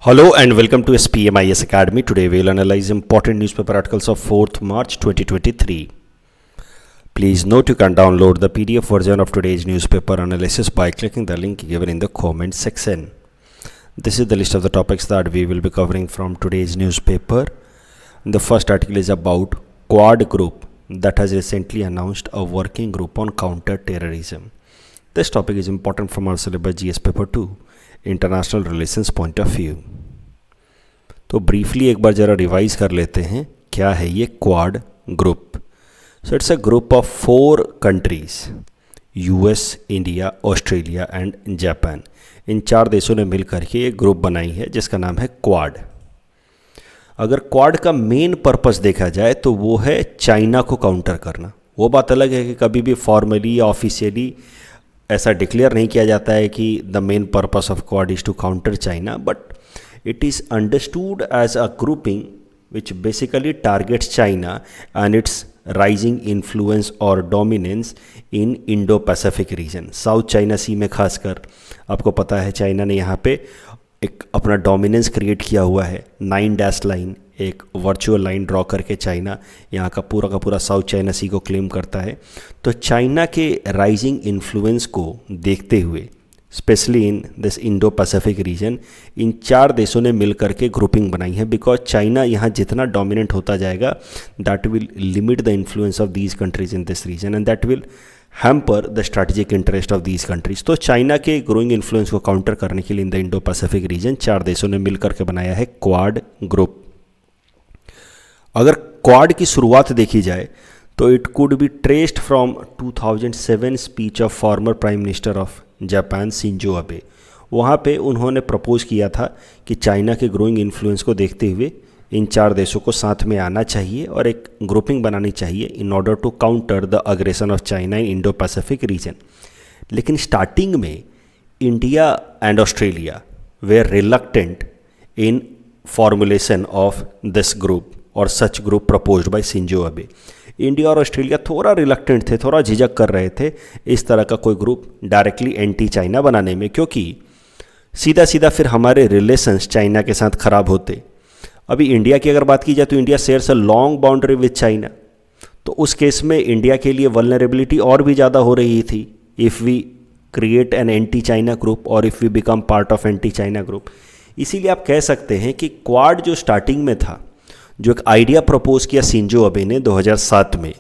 Hello and welcome to SPMIS Academy. Today we will analyze important newspaper articles of 4th March 2023. Please note you can download the PDF version of today's newspaper analysis by clicking the link given in the comment section. This is the list of the topics that we will be covering from today's newspaper. The first article is about Quad Group that has recently announced a working group on counter-terrorism. This topic is important from our syllabus GS paper 2. International relations point of view. तो briefly एक बार ज़रा revise कर लेते हैं क्या है ये Quad group. So it's a group of 4 countries, US, India, Australia and Japan. इन 4 देशों ने मिलकर के एक ग्रुप बनाई है जिसका नाम है क्वाड। अगर क्वाड का मेन पर्पस देखा जाए तो वो है चाइना को काउंटर करना। वो बात अलग है कि कभी भी फॉर्मली या ऑफिशियली ऐसा डिक्लेयर नहीं किया जाता है कि the main purpose of Quad is to counter China, but it is understood as a grouping which basically targets China and its rising influence और dominance in Indo Pacific region. South China Sea में खासकर आपको पता है China ने यहाँ पे एक अपना डोमिनेंस क्रिएट किया हुआ है। 9 डैश लाइन, एक वर्चुअल लाइन ड्रॉ करके चाइना यहाँ का पूरा साउथ चाइना सी को क्लेम करता है। तो चाइना के राइजिंग इन्फ्लुएंस को देखते हुए specially in this Indo Pacific region इन 4 देशों ने मिलकर के ग्रुपिंग बनाई है, बिकॉज चाइना यहाँ जितना डोमिनेंट होता जाएगा that will limit the influence of these countries in this region and that will hamper the strategic interest of these countries. तो चाइना के ग्रोइंग इन्फ्लुएंस को काउंटर करने के लिए in the Indo Pacific region 4 देशों ने मिलकर के बनाया है क्वाड ग्रुप। अगर क्वाड की शुरुआत देखी जाए तो it could be traced from 2007 speech of former prime minister of Japan Shinzo Abe. वहाँ पे उन्होंने प्रपोज किया था कि चाइना के ग्रोइंग इन्फ्लुएंस को देखते हुए इन 4 देशों को साथ में आना चाहिए और एक ग्रुपिंग बनानी चाहिए in order to counter the aggression of China in Indo Pacific region. लेकिन स्टार्टिंग में India and Australia were reluctant in formulation of this group और such group proposed by Shinzo Abe. India और Australia थोड़ा reluctant थे, थोड़ा झिझक कर रहे थे इस तरह का कोई ग्रुप डायरेक्टली एंटी चाइना बनाने में, क्योंकि सीधा सीधा फिर हमारे रिलेशंस चाइना के साथ ख़राब होते। अभी इंडिया की अगर बात की जाए तो India shares a long boundary with China, तो उस केस में इंडिया के लिए वल्नरेबिलिटी और भी ज़्यादा हो रही थी if we create an anti China group और if we become part of anti China group. इसीलिए आप कह सकते हैं कि क्वाड जो स्टार्टिंग में था, जो एक आइडिया प्रपोज किया शिंजो अबे ने 2007 में,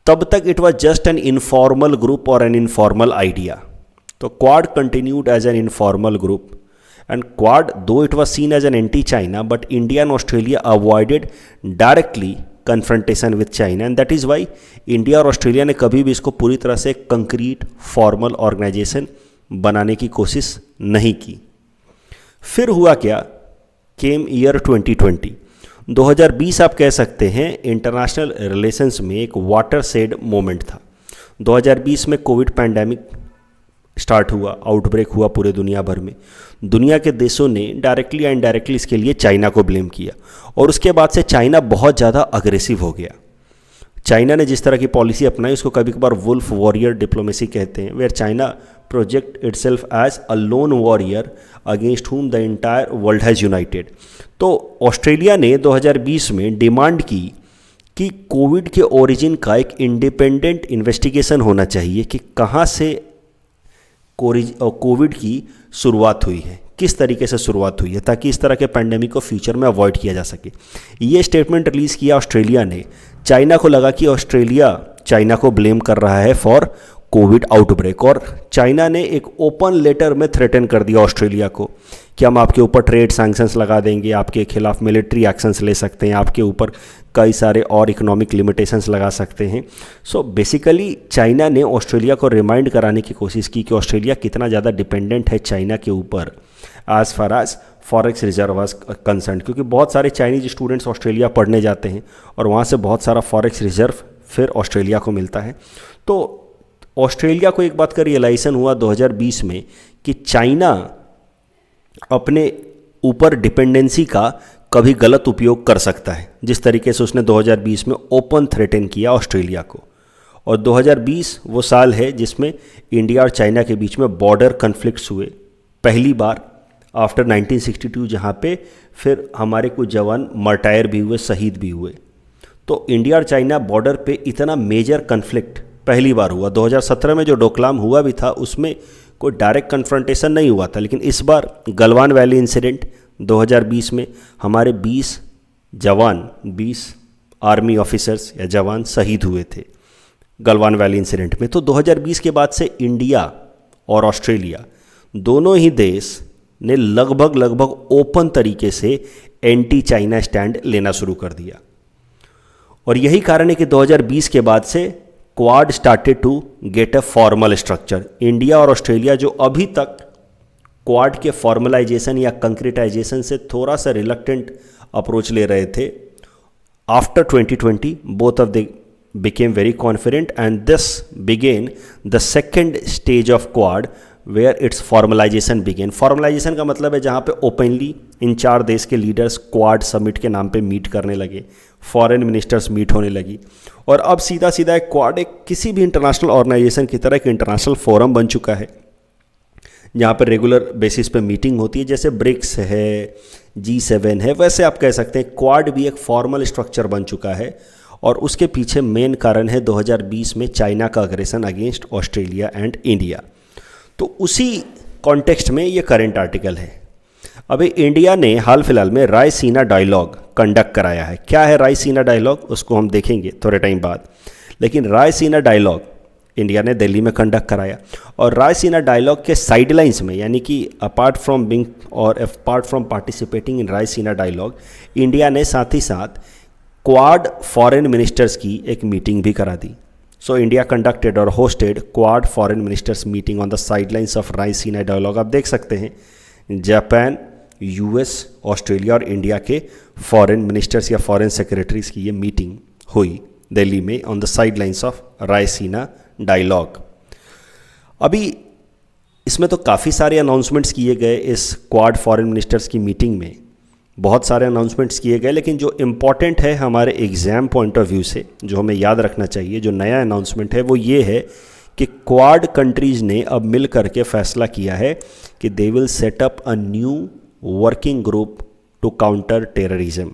तब तक it was just an informal group और एन इनफॉर्मल आइडिया। तो Quad continued as an informal group and Quad though it was seen as an anti China, but India and Australia avoided directly confrontation with China and that is why India और Australia ने कभी भी इसको पूरी तरह से concrete formal organisation बनाने की कोशिश नहीं की। फिर हुआ क्या, केम ईयर 2020 आप कह सकते हैं इंटरनेशनल रिलेशंस में एक वाटर शेड मोमेंट था। 2020 में कोविड पैंडेमिक स्टार्ट हुआ, आउटब्रेक हुआ पूरे दुनिया भर में। दुनिया के देशों ने डायरेक्टली या इनडायरेक्टली इसके लिए चाइना को ब्लेम किया और उसके बाद से चाइना बहुत ज़्यादा अग्रेसिव हो गया। चाइना ने जिस तरह की पॉलिसी अपनाई उसको कभी कभार वुल्फ वॉरियर डिप्लोमेसी कहते हैं, where China project itself as a lone warrior against whom the entire world has united. तो ऑस्ट्रेलिया ने 2020 में डिमांड की कि कोविड के ओरिजिन का एक इंडिपेंडेंट इन्वेस्टिगेशन होना चाहिए कि कहाँ से कोविड की शुरुआत हुई है, किस तरीके से शुरुआत हुई है, ताकि इस तरह के पैंडेमिक को फ्यूचर में अवॉइड किया जा सके। ये स्टेटमेंट रिलीज़ किया ऑस्ट्रेलिया ने। चाइना को लगा कि ऑस्ट्रेलिया चाइना को ब्लेम कर रहा है फॉर कोविड आउटब्रेक और चाइना ने एक ओपन लेटर में थ्रेटन कर दिया ऑस्ट्रेलिया को कि हम आपके ऊपर ट्रेड सैंक्शंस लगा देंगे, आपके खिलाफ मिलिट्री एक्शंस ले सकते हैं, आपके ऊपर कई सारे और इकोनॉमिक लिमिटेशंस लगा सकते हैं। सो बेसिकली चाइना ने ऑस्ट्रेलिया को रिमाइंड कराने की कोशिश की कि ऑस्ट्रेलिया कितना ज़्यादा डिपेंडेंट है चाइना के ऊपर as far as forex reserve was concern, क्योंकि बहुत सारे चाइनीज स्टूडेंट्स ऑस्ट्रेलिया पढ़ने जाते हैं और वहाँ से बहुत सारा फॉरेक्स रिजर्व फिर ऑस्ट्रेलिया को मिलता है। तो ऑस्ट्रेलिया को एक बात का रियलाइजेशन हुआ 2020 में कि चाइना अपने ऊपर डिपेंडेंसी का कभी गलत उपयोग कर सकता है, जिस तरीके से उसने 2020 में ओपन थ्रेटन किया ऑस्ट्रेलिया को। और 2020 वो साल है जिसमें इंडिया और चाइना के बीच में बॉर्डर कन्फ्लिक्ट्स हुए। पहली बार आफ्टर 1962, जहाँ पे फिर हमारे कुछ जवान मर्टायर भी हुए, शहीद भी हुए। तो इंडिया और चाइना बॉर्डर पे इतना मेजर कन्फ्लिक्ट पहली बार हुआ। 2017 में जो डोकलाम हुआ भी था उसमें कोई डायरेक्ट कन्फ्रंटेशन नहीं हुआ था, लेकिन इस बार गलवान वैली इंसिडेंट 2020 में हमारे 20 जवान, 20 आर्मी ऑफिसर्स या जवान शहीद हुए थे गलवान वैली इंसिडेंट में। तो 2020 के बाद से इंडिया और ऑस्ट्रेलिया दोनों ही देश ने लगभग ओपन तरीके से एंटी चाइना स्टैंड लेना शुरू कर दिया। और यही कारण है कि 2020 के बाद से quad started to get a formal structure. India और ऑस्ट्रेलिया जो अभी तक क्वाड के फॉर्मलाइजेशन या कंक्रीटाइजेशन से थोड़ा सा रिलक्टेंट अप्रोच ले रहे थे, after 2020 both of they became very confident, and this began the second stage of Quad where its formalization began। Formalisation का मतलब है जहाँ पे ओपनली इन 4 देश के लीडर्स क्वाड समिट के नाम पे मीट करने लगे, फॉरेन मिनिस्टर्स मीट होने लगी, और अब सीधा सीधा एक क्वाड एक किसी भी इंटरनेशनल ऑर्गेनाइजेशन की तरह एक इंटरनेशनल फोरम बन चुका है जहाँ पर रेगुलर बेसिस पे मीटिंग होती है। जैसे ब्रिक्स है, G7 है, वैसे आप कह सकते हैं क्वाड भी एक फॉर्मल स्ट्रक्चर बन चुका है। और उसके पीछे मेन कारण है 2020 में चाइना का aggression against Australia and India. तो उसी कॉन्टेक्स्ट में ये करंट आर्टिकल है। अभी इंडिया ने हाल फिलहाल में रायसीना डायलॉग कंडक्ट कराया है। क्या है रायसीना डायलॉग, उसको हम देखेंगे थोड़े टाइम बाद। लेकिन रायसीना डायलॉग इंडिया ने दिल्ली में कंडक्ट कराया, और रायसीना डायलॉग के साइडलाइंस में, यानी कि अपार्ट फ्रॉम बिंग और apart from participating in Raisina dialogue, India ने साथ ही साथ क्वाड फॉरेन मिनिस्टर्स की एक मीटिंग भी करा दी। सो इंडिया कंडक्टेड और hosted quad foreign ministers meeting on the sidelines of Raisina dialogue. आप देख सकते हैं जापान, यूएस, ऑस्ट्रेलिया और इंडिया के फॉरेन मिनिस्टर्स या फॉरेन सेक्रेटरीज की ये मीटिंग हुई दिल्ली में on the sidelines of Raisina dialogue. अभी इसमें तो काफ़ी सारे अनाउंसमेंट्स किए गए इस क्वाड फॉरेन मिनिस्टर्स की मीटिंग में, बहुत सारे अनाउंसमेंट्स किए गए, लेकिन जो इम्पॉर्टेंट है हमारे एग्ज़ाम पॉइंट ऑफ व्यू से, जो हमें याद रखना चाहिए, जो नया अनाउंसमेंट है वो ये है कि क्वाड कंट्रीज़ ने अब मिल करके फैसला किया है कि they will set up a new working group to counter terrorism.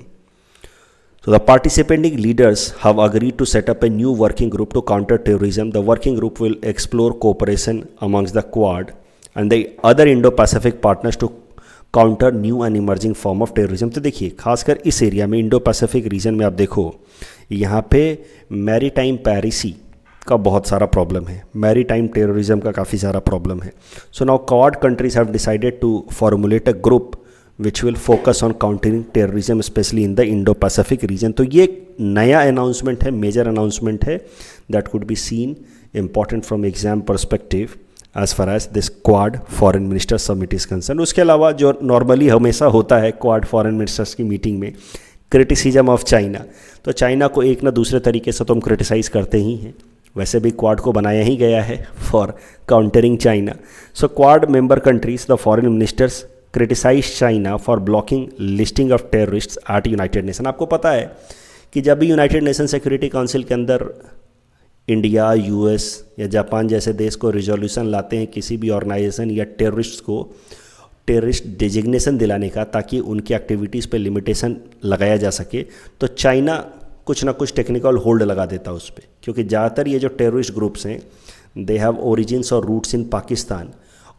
So the participating leaders have agreed to set up a new working group to counter terrorism. The working group will explore cooperation amongst the Quad and the other Indo-Pacific partners to counter new and emerging form of terrorism. तो देखिए खासकर इस area में, Indo Pacific reason में आप देखो, यहाँ पे मैरीटाइम पैरिसी का बहुत सारा प्रॉब्लम है, मैरीटाइम टेररिज्म का काफ़ी सारा प्रॉब्लम है। So now quad countries have decided to formulate a group which will focus on countering terrorism specially in the Indo Pacific region. तो ये एक नया अनाउंसमेंट है, मेजर अनाउंसमेंट है, that could be seen important from exam perspective as far as this quad foreign minister summit is concern. उसके अलावा जो normally हमेशा होता है क्वाड फॉरेन मिनिस्टर्स की मीटिंग में, क्रिटिसिज्म ऑफ चाइना। तो चाइना को एक ना दूसरे तरीके से तो हम क्रिटिसाइज़ करते ही हैं, वैसे भी क्वाड को बनाया ही गया है for countering China. So quad member countries, the foreign ministers criticise China for blocking listing of terrorists at United Nation. आपको पता है कि जब भी यूनाइटेड नेशन सिक्योरिटी काउंसिल के अंदर इंडिया, यूएस या जापान जैसे देश को रिजोल्यूशन लाते हैं किसी भी ऑर्गेनाइजेशन या टेररिस्ट को टेररिस्ट डिजिग्नेशन दिलाने का, ताकि उनकी एक्टिविटीज़ पे लिमिटेशन लगाया जा सके, तो चाइना कुछ ना कुछ टेक्निकल होल्ड लगा देता उस पर, क्योंकि ज़्यादातर ये जो टेररिस्ट ग्रुप्स हैं दे हैव ओरिजिन्स और रूट्स इन पाकिस्तान,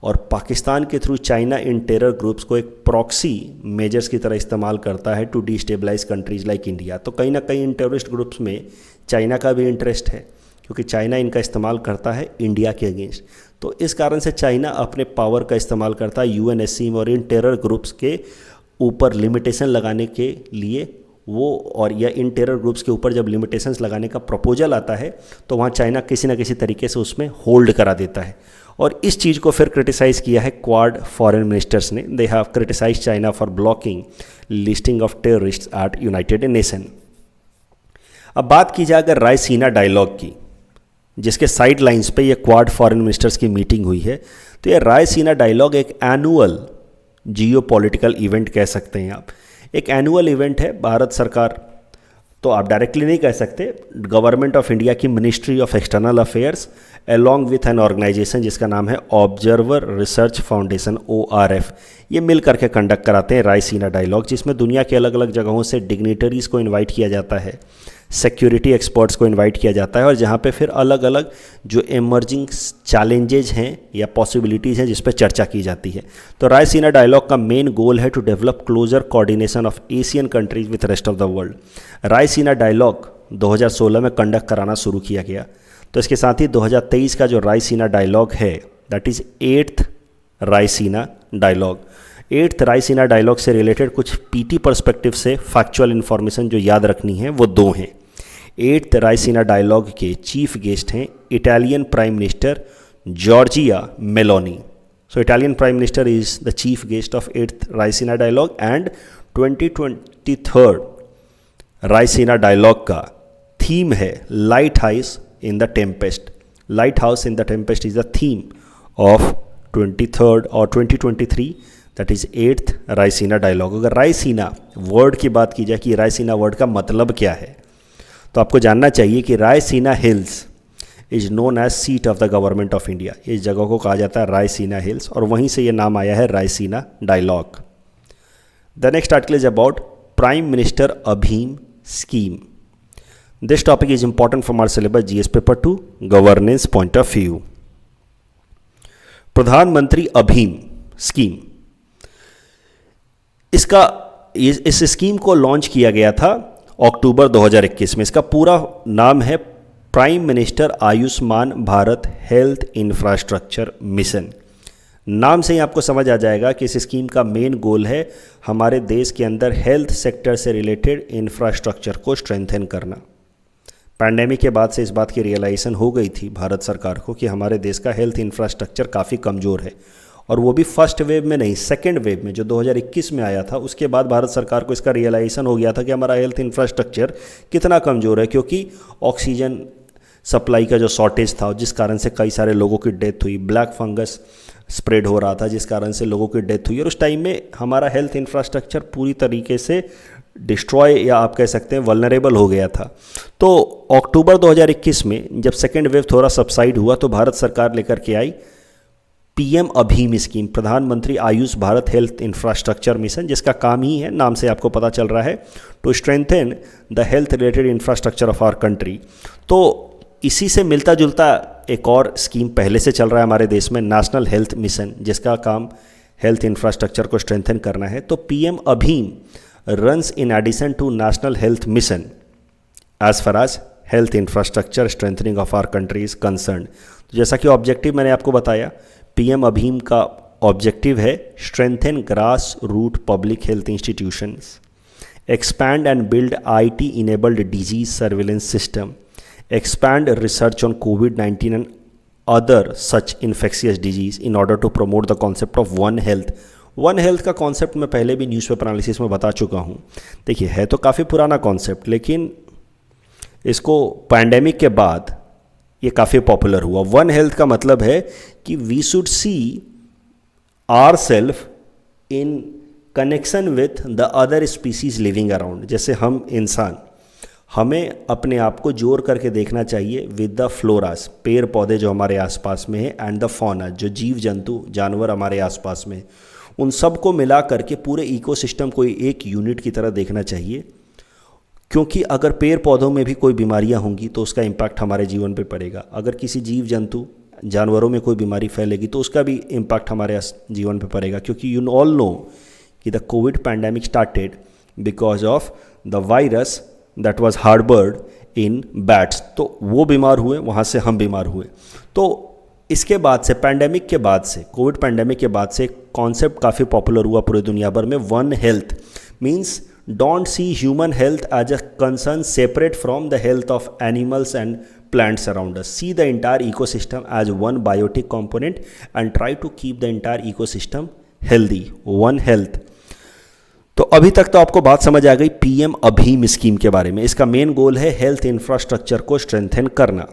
और पाकिस्तान के थ्रू चाइना इन टेरर ग्रुप्स को एक प्रॉक्सी मेजर्स की तरह इस्तेमाल करता है to destabilise countries like India. तो कहीं ना कहीं इन टेररिस्ट ग्रुप्स में चाइना का भी इंटरेस्ट है, क्योंकि चाइना इनका इस्तेमाल करता है इंडिया के अगेंस्ट। तो इस कारण से चाइना अपने पावर का इस्तेमाल करता है यूएनएससी में और इन टेरर ग्रुप्स के ऊपर लिमिटेशन लगाने के लिए वो, और या इन टेरर ग्रुप्स के ऊपर जब लिमिटेशंस लगाने का प्रपोजल आता है तो वहाँ चाइना किसी न किसी तरीके से उसमें होल्ड करा देता है। और इस चीज़ को फिर क्रिटिसाइज़ किया है क्वाड फॉरेन मिनिस्टर्स ने। They have criticise China for blocking listing of terrorists at United Nation. अब बात की जाए अगर रायसीना डायलॉग की, जिसके साइड लाइन्स पे ये क्वाड फॉरेन मिनिस्टर्स की मीटिंग हुई है, तो ये रायसीना डायलॉग एक एनुअल जियो पॉलिटिकल इवेंट कह सकते हैं आप। एक एनुअल इवेंट है, भारत सरकार तो आप डायरेक्टली नहीं कह सकते, गवर्नमेंट ऑफ इंडिया की ministry of external affairs along with an organisation जिसका नाम है ऑब्जर्वर रिसर्च फाउंडेशन ORF, ये मिल करके कंडक्ट कराते हैं रायसीना डायलॉग, जिसमें दुनिया के अलग अलग जगहों से डिग्निटरीज़ को इनवाइट किया जाता है, सिक्योरिटी एक्सपर्ट्स को इनवाइट किया जाता है, और जहाँ पे फिर अलग अलग जो इमर्जिंग चैलेंजेज हैं या पॉसिबिलिटीज़ हैं जिस पे चर्चा की जाती है। तो रायसीना डायलॉग का मेन गोल है to develop closer coordination of Asian countries with rest of the world. Raisina dialogue 2016 में कंडक्ट कराना शुरू किया गया। तो इसके साथ ही 2023 का जो रायसीना डायलॉग है that is 8th Raisina dialogue. 8th Raisina dialogue से रिलेटेड कुछ पीटी पर्सपेक्टिव से फैक्चुअल इन्फॉर्मेशन जो याद रखनी है वो दो हैं। 8th रायसीना डायलॉग के चीफ गेस्ट हैं Italian prime minister Giorgia Meloni. So Italian prime minister is the chief guest of 8th Raisina dialogue and 2023 Raisina dialogue का थीम है lighthouse in the tempest. Lighthouse in the Tempest is the theme of 23rd और 2023 that is 8th Raisina dialogue. अगर Raisina word की बात की जाए कि Raisina word का मतलब क्या है, तो आपको जानना चाहिए कि Raisina hills is known as seat of the government of India. इस जगह को कहा जाता है रायसीना हिल्स और वहीं से ये नाम आया है Raisina Dialogue. The next article is about prime minister अभीम scheme. This topic is important from our syllabus GS paper 2 governance point of view. प्रधानमंत्री अभीम स्कीम, इस स्कीम को लॉन्च किया गया था अक्टूबर 2021 में। इसका पूरा नाम है prime minister Ayushman Bharat health infrastructure mission. नाम से ही आपको समझ आ जाएगा कि इस स्कीम का मेन गोल है हमारे देश के अंदर हेल्थ सेक्टर से रिलेटेड इंफ्रास्ट्रक्चर को स्ट्रेंथन करना। पैंडेमिक के बाद से इस बात की रियलाइजेशन हो गई थी भारत सरकार को कि हमारे देश का हेल्थ इंफ्रास्ट्रक्चर काफ़ी कमज़ोर है, और वो भी फर्स्ट वेव में नहीं, सेकेंड वेव में जो 2021 में आया था उसके बाद भारत सरकार को इसका रियलाइजेशन हो गया था कि हमारा हेल्थ इंफ्रास्ट्रक्चर कितना कमज़ोर है, क्योंकि ऑक्सीजन सप्लाई का जो शॉर्टेज था जिस कारण से कई सारे लोगों की डेथ हुई, ब्लैक फंगस स्प्रेड हो रहा था जिस कारण से लोगों की डेथ हुई, और उस टाइम में हमारा हेल्थ इंफ्रास्ट्रक्चर पूरी तरीके से डिस्ट्रॉय या आप कह सकते हैं वल्नरेबल हो गया था। तो अक्टूबर 2021 में जब सेकेंड वेव थोड़ा सबसाइड हुआ तो भारत सरकार लेकर के आई PM अभीम स्कीम, प्रधानमंत्री Ayush Bharat health infrastructure mission, जिसका काम ही है, नाम से आपको पता चल रहा है, to strengthen the health related infrastructure of our country. तो इसी से मिलता जुलता एक और स्कीम पहले से चल रहा है हमारे देश में, नेशनल हेल्थ मिशन, जिसका काम हेल्थ इंफ्रास्ट्रक्चर को स्ट्रेंथन करना है। तो PM अभीम runs in addition to national health mission as far as health infrastructure strengthening of our country is concern. जैसा कि ऑब्जेक्टिव मैंने आपको बताया, PM अभीम का ऑब्जेक्टिव है strengthen grass root public health institutions, expand and build IT enabled disease surveillance system, expand research on COVID-19 and other such infectious disease in order to promote the concept of One Health। One Health का concept मैं पहले भी newspaper analysis में बता चुका हूँ। देखिए, है तो काफ़ी पुराना कॉन्सेप्ट, लेकिन इसको पैंडेमिक के बाद ये काफ़ी पॉपुलर हुआ। वन हेल्थ का मतलब है कि we should see our self in connection with the other species living around. जैसे हम इंसान, हमें अपने आप को जोड़ करके देखना चाहिए विद द फ्लोरास, पेड़ पौधे जो हमारे आसपास में है, एंड द फौना, जो जीव जंतु जानवर हमारे आसपास में, उन सब को मिला करके पूरे इकोसिस्टम को एक यूनिट की तरह देखना चाहिए। क्योंकि अगर पेड़ पौधों में भी कोई बीमारियां होंगी तो उसका इम्पैक्ट हमारे जीवन पे पड़ेगा। अगर किसी जीव जंतु जानवरों में कोई बीमारी फैलेगी तो उसका भी इम्पैक्ट हमारे जीवन पे पड़ेगा। क्योंकि यू ऑल नो कि the Covid pandemic started because of the virus that was harboured in bats. तो वो बीमार हुए, वहाँ से हम बीमार हुए। तो इसके बाद से, पैंडेमिक के बाद से, कोविड पैंडेमिक के बाद से कॉन्सेप्ट काफ़ी पॉपुलर हुआ पूरे दुनिया भर में। One health means don't see human health as a concern separate from the health of animals and plants around us. See the entire ecosystem as one biotic component and try to keep the entire ecosystem healthy. One health. तो अभी तक तो आपको बात समझ आ गई PM अभीम scheme के बारे में। इसका मेन गोल है हेल्थ इंफ्रास्ट्रक्चर को स्ट्रेंथन करना।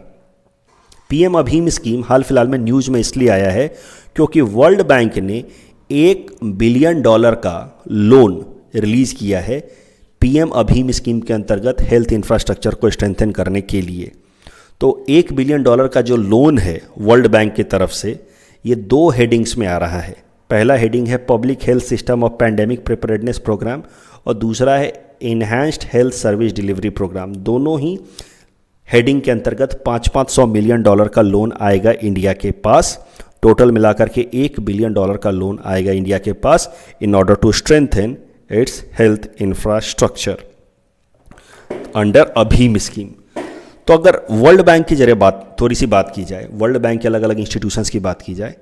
PM अभीम स्कीम हाल फिलहाल में न्यूज़ में इसलिए आया है क्योंकि वर्ल्ड बैंक ने $1 बिलियन का लोन रिलीज़ किया है पीएम अभीम स्कीम के अंतर्गत हेल्थ इंफ्रास्ट्रक्चर को स्ट्रेंथन करने के लिए। तो $1 बिलियन का जो लोन है वर्ल्ड बैंक की तरफ से, ये 2 हेडिंग्स में आ रहा है। पहला हेडिंग है public health system of pandemic preparedness programme और दूसरा है enhanced health service delivery programme. दोनों ही हेडिंग के अंतर्गत $500 मिलियन का लोन आएगा इंडिया के पास। टोटल मिलाकर के $1 बिलियन का लोन आएगा इंडिया के पास in order to strengthen its health infrastructure under अभीम स्कीम। तो अगर वर्ल्ड बैंक की जरिए थोड़ी सी बात की जाए, वर्ल्ड बैंक के अलग अलग इंस्टीट्यूशंस की बात की जाए,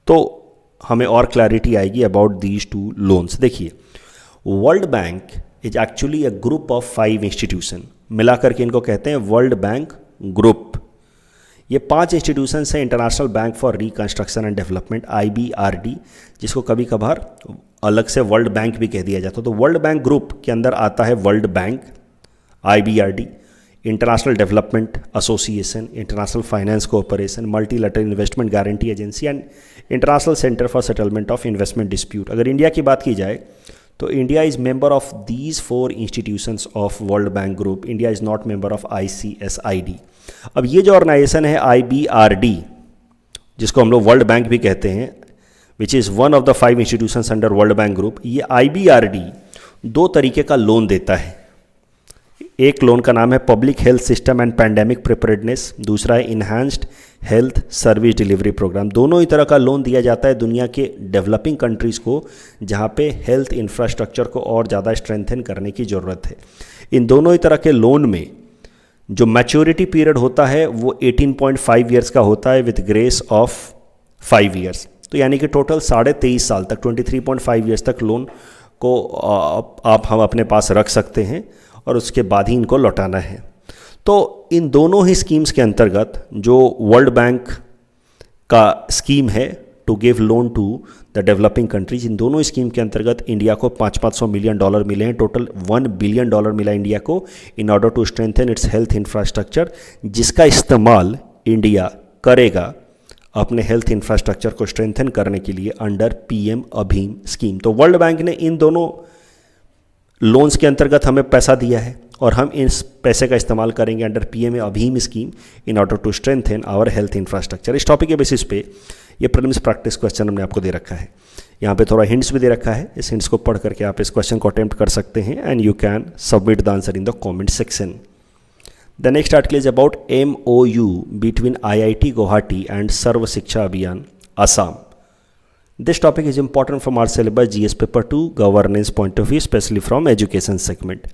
तो हमें और क्लैरिटी आएगी अबाउट दीज 2 लोन्स। देखिए, world bank is actually a group of 5 institution, मिलाकर के इनको कहते हैं वर्ल्ड बैंक ग्रुप। ये 5 इंस्टीट्यूशंस हैं। International bank for reconstruction and development IBRD, जिसको कभी कभार अलग से वर्ल्ड बैंक भी कह दिया जाता है। तो वर्ल्ड बैंक ग्रुप के अंदर आता है world bank, IBRD, international development association, international finance cooperation, multilateral investment guarantee agency and international centre for settlement of investment dispute. अगर इंडिया की बात की जाए तो India is member of these 4 institutions of world bank group. India is not member of ICSID। अब ये जो organisation है IBRD, जिसको हम लोग वर्ल्ड बैंक भी कहते हैं, which is one of the 5 institutions under world bank group, ये IBRD 2 तरीके का लोन देता है। एक लोन का नाम है public health system and pandemic preparedness, दूसरा है enhanced health service delivery programme. दोनों ही तरह का लोन दिया जाता है दुनिया के डेवलपिंग कंट्रीज़ को, जहाँ पे हेल्थ इंफ्रास्ट्रक्चर को और ज़्यादा स्ट्रेंथन करने की ज़रूरत है। इन दोनों ही तरह के लोन में जो मैच्योरिटी पीरियड होता है वो 18.5 ईयर्स का होता है विथ ग्रेस ऑफ 5 ईयर्स। तो यानी कि टोटल 23.5 साल तक, 23.5 ईयर्स तक लोन को आप हम अपने पास रख सकते हैं और उसके बाद ही इनको लौटाना है। तो इन दोनों ही स्कीम्स के अंतर्गत जो वर्ल्ड बैंक का स्कीम है to give loan to the developing countries, इन दोनों स्कीम के अंतर्गत इंडिया को $500 मिलियन मिले हैं। टोटल $1 बिलियन मिला इंडिया को in order to strengthen its health infrastructure, जिसका इस्तेमाल इंडिया करेगा अपने हेल्थ इंफ्रास्ट्रक्चर को स्ट्रेंथन करने के लिए अंडर PM अभीम स्कीम। तो वर्ल्ड बैंक ने इन दोनों लोन्स के अंतर्गत हमें पैसा दिया है और हम इस पैसे का इस्तेमाल करेंगे अंडर PM अभीम scheme in order to strengthen our health infrastructure. इस टॉपिक के बेसिस पे ये प्रीलिम्स प्रैक्टिस क्वेश्चन हमने आपको दे रखा है। यहाँ पे थोड़ा हिंट्स भी दे रखा है, इस हिंट्स को पढ़ करके आप इस क्वेश्चन को अटेम्प्ट कर सकते हैं and you can submit the answer in the comment section. The next article is about MOU between IIT Guwahati and सर्व शिक्षा अभियान Assam. This topic is important from our syllabus GS paper 2 governance point of view, especially from education segment.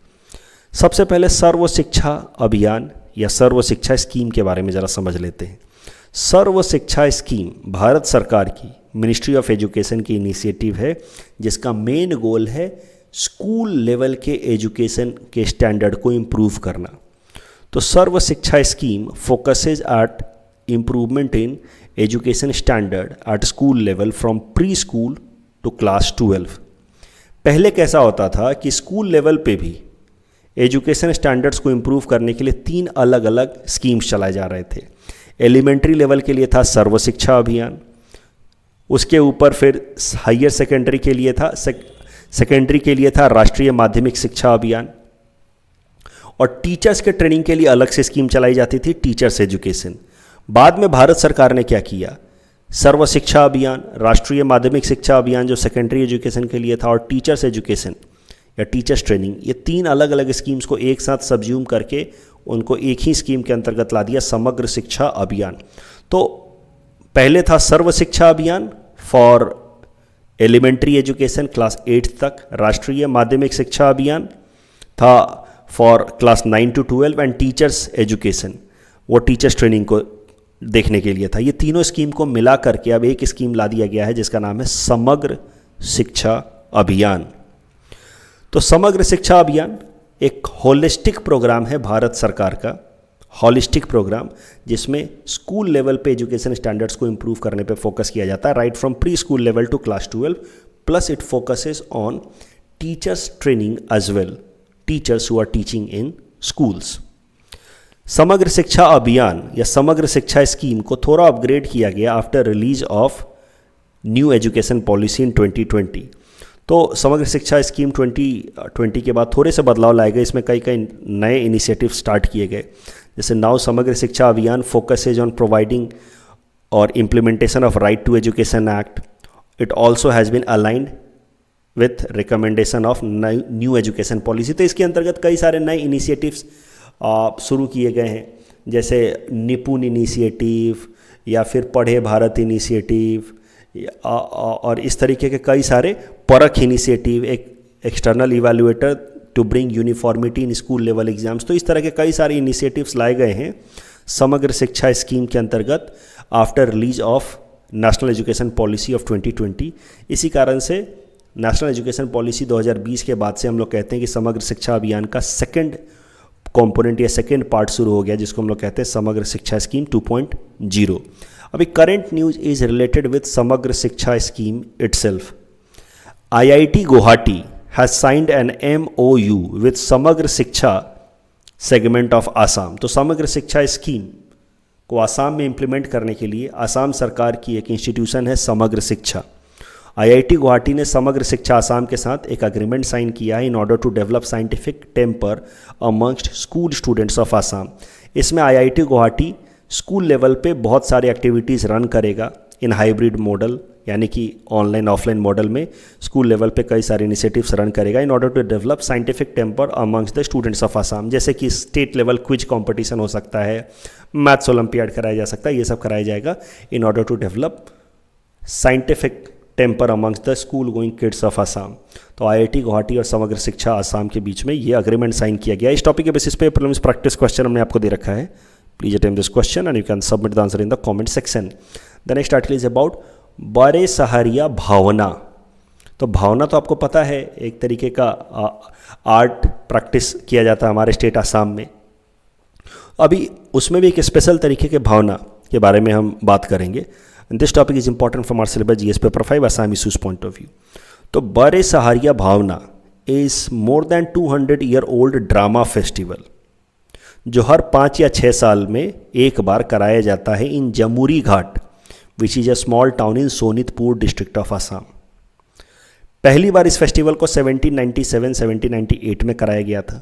सबसे पहले सर्व शिक्षा अभियान या सर्व Shiksha scheme के बारे में ज़रा समझ लेते हैं। सर्व शिक्षा स्कीम भारत सरकार की मिनिस्ट्री ऑफ एजुकेशन की इनिशिएटिव है, जिसका मेन गोल है स्कूल लेवल के एजुकेशन के स्टैंडर्ड को इम्प्रूव करना। तो Sarva Shiksha scheme focuses at improvement in education standard at school level from pre school to class 12। पहले कैसा होता था कि स्कूल लेवल पे भी एजुकेशन स्टैंडर्ड्स को इम्प्रूव करने के लिए 3 अलग अलग स्कीम्स चलाए जा रहे थे। एलिमेंट्री लेवल के लिए था सर्व शिक्षा अभियान, उसके ऊपर फिर हायर सेकेंडरी के लिए था सेकेंडरी के लिए था राष्ट्रीय माध्यमिक शिक्षा अभियान, और टीचर्स के ट्रेनिंग के लिए अलग से स्कीम चलाई जाती थी टीचर्स एजुकेशन। बाद में भारत सरकार ने क्या किया, सर्व शिक्षा अभियान, राष्ट्रीय माध्यमिक शिक्षा अभियान जो सेकेंडरी एजुकेशन के लिए था, और टीचर्स एजुकेशन या टीचर्स ट्रेनिंग, ये 3 अलग अलग स्कीम्स को एक साथ सब्ज्यूम करके उनको एक ही स्कीम के अंतर्गत ला दिया, समग्र शिक्षा अभियान। तो पहले था सर्व शिक्षा अभियान फॉर एलिमेंट्री एजुकेशन क्लास 8 तक, राष्ट्रीय माध्यमिक शिक्षा अभियान था for class 9 to 12 and teachers education वो टीचर्स ट्रेनिंग को देखने के लिए था। ये तीनों स्कीम को मिला करके अब एक स्कीम ला दिया गया है जिसका नाम है समग्र शिक्षा अभियान। तो समग्र शिक्षा अभियान एक होलिस्टिक प्रोग्राम है भारत सरकार का, हॉलिस्टिक प्रोग्राम, जिसमें स्कूल लेवल पे एजुकेशन स्टैंडर्ड्स को इम्प्रूव करने पे फोकस किया जाता है, right from pre school level to class 12, plus it focuses on teachers training as well, teachers who are teaching in schools. Samagra Shiksha अभियान या समग्र शिक्षा स्कीम को थोड़ा अपग्रेड किया गया after release of new education policy in 2020। तो समग्र शिक्षा स्कीम 2020 के बाद थोड़े से बदलाव लाए गए, इसमें कई नए इनिशिएटिव स्टार्ट किए गए। जैसे now Samagra Shiksha Abhiyan focuses on providing और implementation of right to education act. It also has been aligned with recommendation of new education policy. तो इसके अंतर्गत कई सारे नए इनिशिएटिव्स शुरू किए गए हैं, जैसे निपुण इनिशिएटिव या फिर पढ़े भारत इनिशिएटिव और इस तरीके के कई सारे परख इनिशिएटिव, एक external evaluator to bring uniformity in school level exams. तो इस तरह के कई सारे इनिशिएटिव्स लाए गए हैं समग्र शिक्षा स्कीम के अंतर्गत after release of national education policy of 2020। इसी कारण से नेशनल एजुकेशन पॉलिसी 2020 के बाद से हम लोग कहते हैं कि समग्र शिक्षा अभियान का सेकंड कंपोनेंट या सेकंड पार्ट शुरू हो गया, जिसको हम लोग कहते हैं समग्र शिक्षा स्कीम 2.0। अभी current news is related with समग्र शिक्षा scheme itself. IIT Guwahati has signed an MOU with समग्र शिक्षा सेगमेंट ऑफ आसाम। तो समग्र शिक्षा स्कीम को आसाम में इम्प्लीमेंट करने के लिए आसाम सरकार की एक इंस्टीट्यूशन है समग्र शिक्षा। IIT गुवाहाटी ने समग्र शिक्षा आसाम के साथ एक अग्रीमेंट साइन किया है in order to develop scientific temper amongst school students of Assam. इसमें IIT गुवाहाटी स्कूल लेवल पे बहुत सारी एक्टिविटीज़ रन करेगा इन हाइब्रिड मॉडल, यानी कि ऑनलाइन ऑफलाइन मॉडल में स्कूल लेवल पे कई सारे इनिशिएटिव्स रन करेगा in order to develop scientific temper amongst the students of Assam. जैसे कि स्टेट लेवल क्विज कंपटीशन हो सकता है, मैथ्स ओलंपियाड कराया जा सकता है, ये सब कराया जाएगा in order to develop scientific temper amongst the school going kids of Assam. तो IIT गुवाहाटी और समग्र शिक्षा आसाम के बीच में ये अग्रीमेंट साइन किया गया। इस टॉपिक के बेसिस पे प्रीलिम्स प्रैक्टिस क्वेश्चन हमने आपको दे रखा है। Please attempt this question and you can submit the answer in the comment section. The next article is about बड़े सहारिया भावना। तो भावना तो आपको पता है एक तरीके का आर्ट प्रैक्टिस किया जाता है हमारे स्टेट आसाम में। अभी उसमें भी एक स्पेशल तरीके के भावना के बारे में हम बात करेंगे। This topic is important from our syllabus GS paper 5 Assam issues point of view. तो बड़े Sahariya Bhaona is more than 200 year old drama festival जो हर 5 या 6 साल में एक बार कराया जाता है in Jamuri Ghat which is a small town in Sonitpur district of Assam. पहली बार इस फेस्टिवल को 1797-1798 में कराया गया था।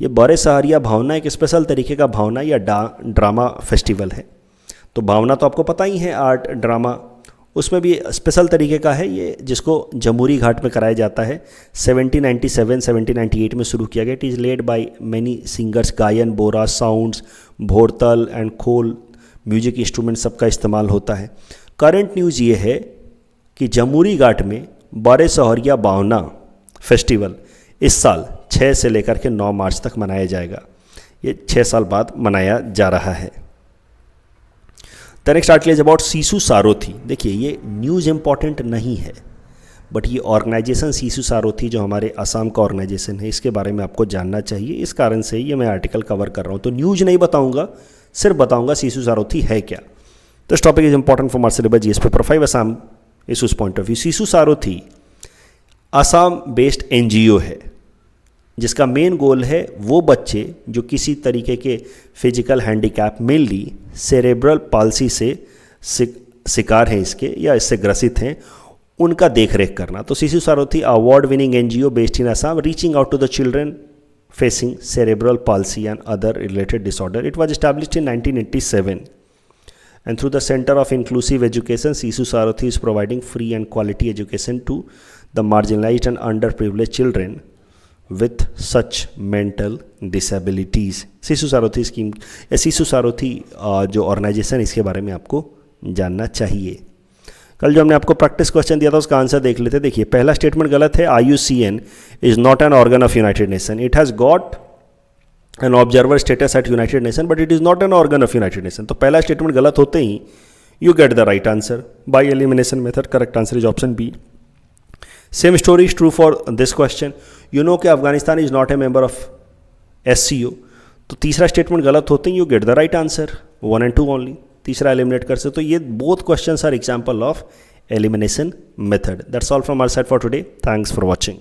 ये बड़े सहारिया भावना एक स्पेशल तरीके का भावना या ड्रामा फेस्टिवल है। तो भावना तो आपको पता ही है, आर्ट ड्रामा, उसमें भी स्पेशल तरीके का है ये, जिसको जमुरी घाट में कराया जाता है। 1797-1798 में शुरू किया गया। It is led by many singers, गायन, बोरा, साउंड्स, भोरतल एंड खोल म्यूजिक इंस्ट्रूमेंट सबका इस्तेमाल होता है। करंट न्यूज़ ये है कि जमुरी घाट में बड़े सहारिया भावना फेस्टिवल इस साल 6 से लेकर के 9 मार्च तक मनाया जाएगा। ये 6 साल बाद मनाया जा रहा है। The next article is about Shishu Sarothi. देखिए ये न्यूज़ इंपॉर्टेंट नहीं है, बट ये ऑर्गेनाइजेशन सीसु सारोथी जो हमारे असम का ऑर्गेनाइजेशन है, इसके बारे में आपको जानना चाहिए। इस कारण से ये मैं आर्टिकल कवर कर रहा हूँ। तो न्यूज़ नहीं बताऊँगा, सिर्फ बताऊँगा सीसु सारोथी है क्या। तो इस topic is important from our syllabus GS paper 5 Assam issues point of view. Shishu Sarothi Assam based NGO है जिसका मेन गोल है वो बच्चे जो किसी तरीके के physical handicap, mainly cerebral palsy से शिकार हैं इसके या इससे ग्रसित हैं, उनका देख रेख करना। तो Shishu Sarothi award winning NGO based in Assam reaching out to the children facing cerebral palsy and other related disorder. It was established in 1987 and through the Center of Inclusive Education, Sisu Sarothi is providing free and quality education to the marginalized and underprivileged children with such mental disabilities. Sisu Sarothi scheme या Sisu Sarothi जो organisation, इसके बारे में आपको जानना चाहिए। कल जो हमने आपको प्रैक्टिस क्वेश्चन दिया था उसका आंसर देख लेते। देखिए पहला स्टेटमेंट गलत है। IUCN is not an organ of United Nation. It has got an observer status at United Nation but it is not an organ of United Nation. तो पहला स्टेटमेंट गलत होते ही you get the right answer by elimination method. Correct answer is option B. Same story is true for this question. You know कि Afghanistan is not a member of SCO। तो तीसरा statement गलत होते ही you get the right answer 1 and 2 only. तीसरा eliminate कर सकते। तो ये both questions are example of elimination method. That's all from our side for today. Thanks for watching.